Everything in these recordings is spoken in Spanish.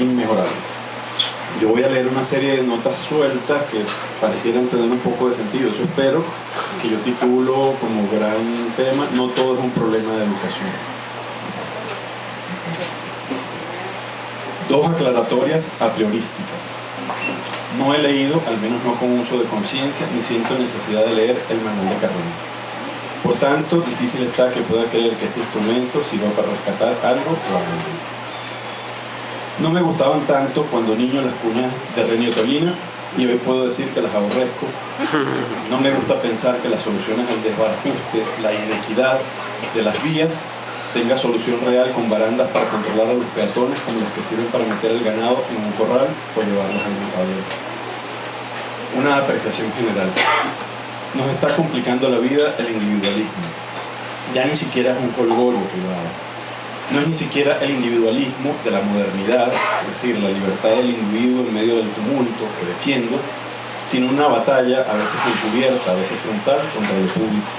inmejorables. Yo voy a leer una serie de notas sueltas que parecieran tener un poco de sentido, eso espero, que yo titulo como gran tema: no todo es un problema de educación. Dos aclaratorias a priorísticas. No he leído, al menos no con uso de conciencia, ni siento necesidad de leer el manual de Carrera. Por tanto, difícil está que pueda creer que este instrumento sirva para rescatar algo o a alguien. No me gustaban tanto cuando niño las cuñas de Renio Tolina, y hoy puedo decir que las aborrezco. No me gusta pensar que las soluciones al desbarajuste, la inequidad de las vías, tenga solución real con barandas para controlar a los peatones como las que sirven para meter el ganado en un corral o llevarlos al matadero. Una apreciación general. Nos está complicando la vida el individualismo. Ya ni siquiera es un jolgorio privado. No es ni siquiera el individualismo de la modernidad, es decir, la libertad del individuo en medio del tumulto que defiendo, sino una batalla, a veces encubierta, a veces frontal, contra lo público.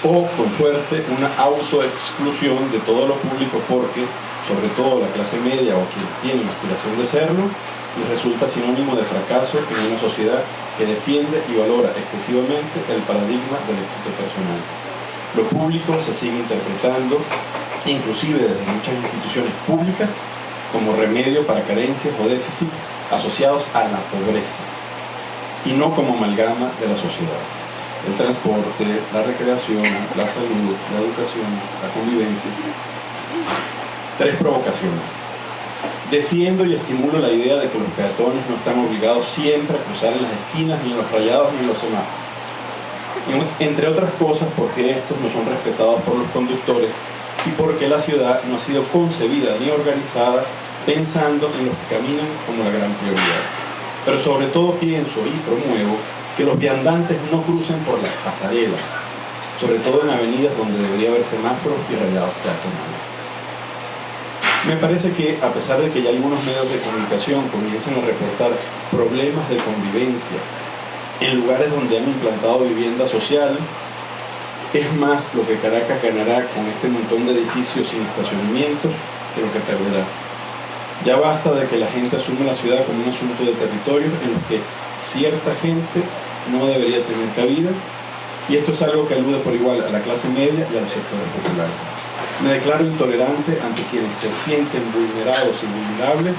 O, con suerte, una autoexclusión de todo lo público porque, sobre todo la clase media o quienes tienen aspiración de serlo, les resulta sinónimo de fracaso en una sociedad que defiende y valora excesivamente el paradigma del éxito personal. Lo público se sigue interpretando, inclusive desde muchas instituciones públicas, como remedio para carencias o déficit asociados a la pobreza, y no como amalgama de la sociedad. El transporte, la recreación, la salud, la educación, la convivencia. 3 provocaciones. Defiendo y estimulo la idea de que los peatones no están obligados siempre a cruzar en las esquinas, ni en los rayados, ni en los semáforos. Entre otras cosas porque estos no son respetados por los conductores y porque la ciudad no ha sido concebida ni organizada pensando en los que caminan como la gran prioridad. Pero sobre todo pienso y promuevo que los viandantes no crucen por las pasarelas, sobre todo en avenidas donde debería haber semáforos y rayados peatonales. Me parece que, a pesar de que ya algunos medios de comunicación comienzan a reportar problemas de convivencia en lugares donde han implantado vivienda social, es más lo que Caracas ganará con este montón de edificios sin estacionamientos que lo que perderá. Ya basta de que la gente asume la ciudad como un asunto de territorio en los que cierta gente no debería tener cabida, y esto es algo que alude por igual a la clase media y a los sectores populares. Me declaro intolerante ante quienes se sienten vulnerados y vulnerables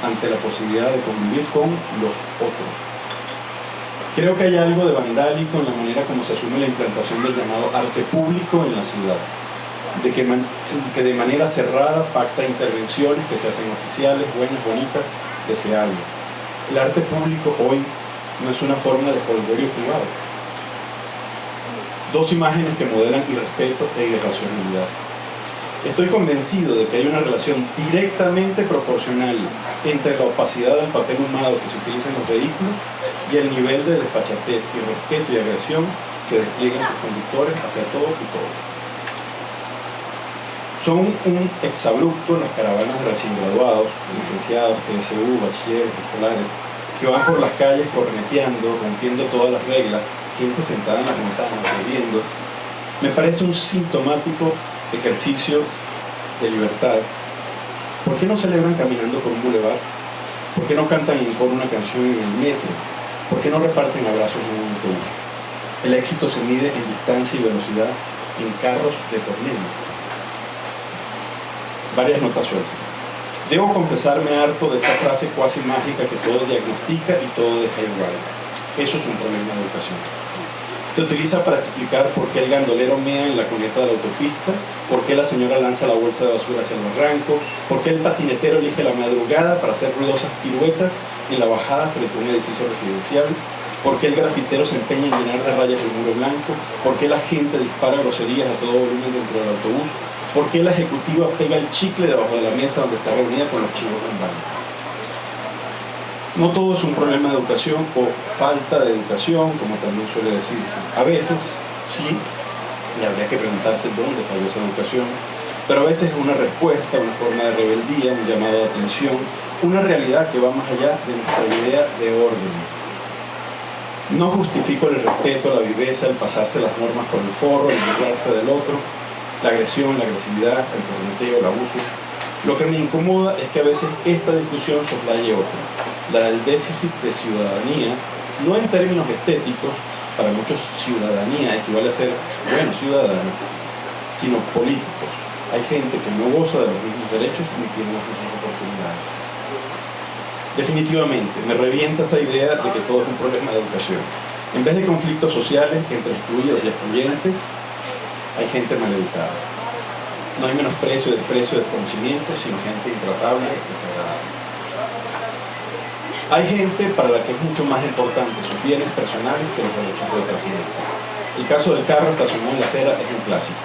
ante la posibilidad de convivir con los otros. Creo que hay algo de vandálico en la manera como se asume la implantación del llamado arte público en la ciudad, de que de manera cerrada pacta intervenciones que se hacen oficiales, buenas, bonitas, deseables. El arte público hoy no es una forma de jolgorio privado. 2 imágenes que modelan irrespeto e irracionalidad. Estoy convencido de que hay una relación directamente proporcional entre la opacidad del papel humado que se utiliza en los vehículos y el nivel de desfachatez, irrespeto y agresión que despliegan sus conductores hacia todos y todos. Son un exabrupto las caravanas de recién graduados, licenciados, TSU, bachilleres, escolares, que van por las calles corneteando, rompiendo todas las reglas, gente sentada en las ventanas, bebiendo. Me parece un sintomático ejercicio de libertad. ¿Por qué no celebran caminando por un bulevar? ¿Por qué no cantan en coro una canción en el metro? ¿Por qué no reparten abrazos en un autobús? El éxito se mide en distancia y velocidad en carros de por medio. Varias notas sueltas. Debo confesarme harto de esta frase cuasi mágica que todo diagnostica y todo deja igual. Eso es un problema de educación. Se utiliza para explicar por qué el gandolero mea en la cuneta de la autopista, por qué la señora lanza la bolsa de basura hacia el barranco, por qué el patinetero elige la madrugada para hacer ruidosas piruetas en la bajada frente a un edificio residencial, por qué el grafitero se empeña en llenar de rayas el muro blanco, por qué la gente dispara groserías a todo volumen dentro del autobús, por qué la ejecutiva pega el chicle debajo de la mesa donde está reunida con los chivos en baño. No todo es un problema de educación o falta de educación, como también suele decirse. A veces, sí, y habría que preguntarse dónde falló esa educación, pero a veces es una respuesta, una forma de rebeldía, un llamado de atención, una realidad que va más allá de nuestra idea de orden. No justifico el irrespeto, la viveza, el pasarse las normas por el forro, el burlarse del otro, la agresión, la agresividad, el corneteo, el abuso. Lo que me incomoda es que a veces esta discusión soslaye otra, la del déficit de ciudadanía, no en términos estéticos, para muchos ciudadanía equivale a ser buenos ciudadanos, sino políticos. Hay gente que no goza de los mismos derechos ni tiene las mismas oportunidades. Definitivamente, me revienta esta idea de que todo es un problema de educación. En vez de conflictos sociales entre excluidos y excluyentes, hay gente maleducada. No hay menosprecio, desprecio, desconocimiento, sino gente intratable, desagradable. Hay gente para la que es mucho más importante sus bienes personales que los derechos de otra gente. El caso del carro estacionado en la acera es un clásico.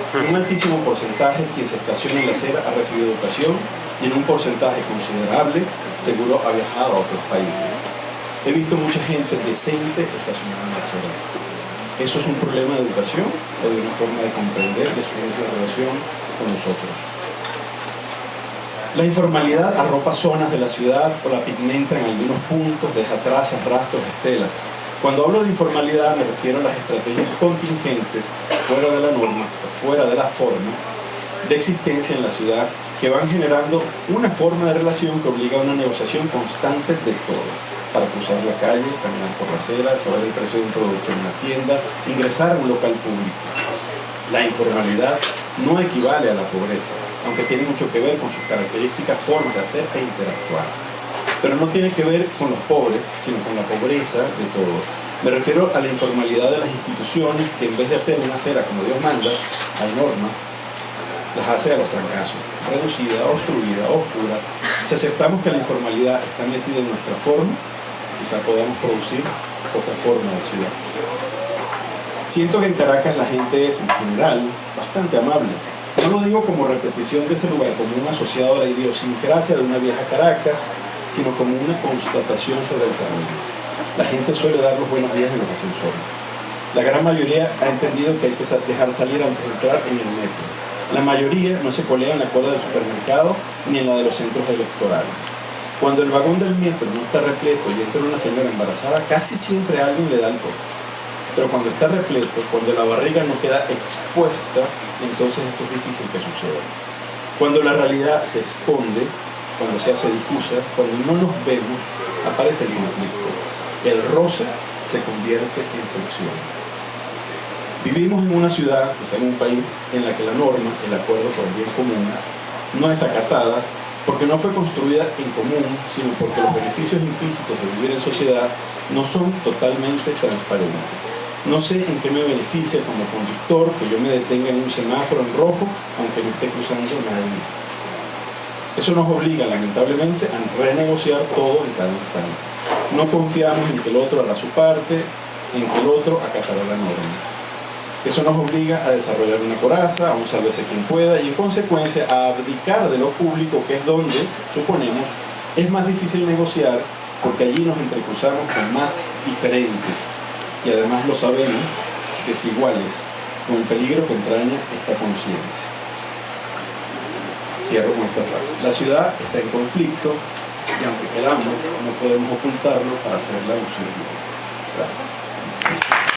Un altísimo porcentaje quien se estaciona en la acera ha recibido educación y en un porcentaje considerable seguro ha viajado a otros países. He visto mucha gente decente estacionada en la acera. ¿Eso es un problema de educación o de una forma de comprender y asumir la relación con nosotros? La informalidad arropa zonas de la ciudad o la pigmenta en algunos puntos, deja trazas, rastros, estelas. Cuando hablo de informalidad me refiero a las estrategias contingentes, fuera de la norma o fuera de la forma, de existencia en la ciudad, que van generando una forma de relación que obliga a una negociación constante de todo. Para cruzar la calle, caminar por la acera, saber el precio de un producto en una tienda, ingresar a un local público. La informalidad no equivale a la pobreza, aunque tiene mucho que ver con sus características, formas de hacer e interactuar. Pero no tiene que ver con los pobres, sino con la pobreza de todos. Me refiero a la informalidad de las instituciones que en vez de hacer una acera como Dios manda, hay normas, las hace a los trancazos, reducida, obstruida, oscura. Si aceptamos que la informalidad está metida en nuestra forma, quizá podamos producir otra forma de ciudad. Siento que en Caracas la gente es, en general, bastante amable. No lo digo como repetición de ese lugar común asociado a la idiosincrasia de una vieja Caracas, sino como una constatación sobre el camino. La gente suele dar los buenos días en los ascensores. La gran mayoría ha entendido que hay que dejar salir antes de entrar en el metro. La mayoría no se colea en la cola del supermercado ni en la de los centros electorales. Cuando el vagón del metro no está repleto y entra una señora embarazada, casi siempre alguien le da el toque. Pero cuando está repleto, cuando la barriga no queda expuesta, entonces esto es difícil que suceda. Cuando la realidad se esconde, cuando se hace difusa, cuando no nos vemos, aparece el conflicto. El roce se convierte en fricción. Vivimos en una ciudad, quizá en un país, en la que la norma, el acuerdo por el bien común, no es acatada porque no fue construida en común, sino porque los beneficios implícitos de vivir en sociedad no son totalmente transparentes. No sé en qué me beneficia como conductor que yo me detenga en un semáforo en rojo, aunque no esté cruzando nadie. Eso nos obliga, lamentablemente, a renegociar todo en cada instante. No confiamos en que el otro hará su parte, en que el otro acatará la norma. Eso nos obliga a desarrollar una coraza, a un sálvese quien pueda y, en consecuencia, a abdicar de lo público, que es donde, suponemos, es más difícil negociar, porque allí nos entrecruzamos con más diferentes y, además lo sabemos, desiguales, con el peligro que entraña esta conciencia. Cierro con esta frase. La ciudad está en conflicto y aunque queramos, no podemos ocultarlo para hacerla lucir bien. Gracias.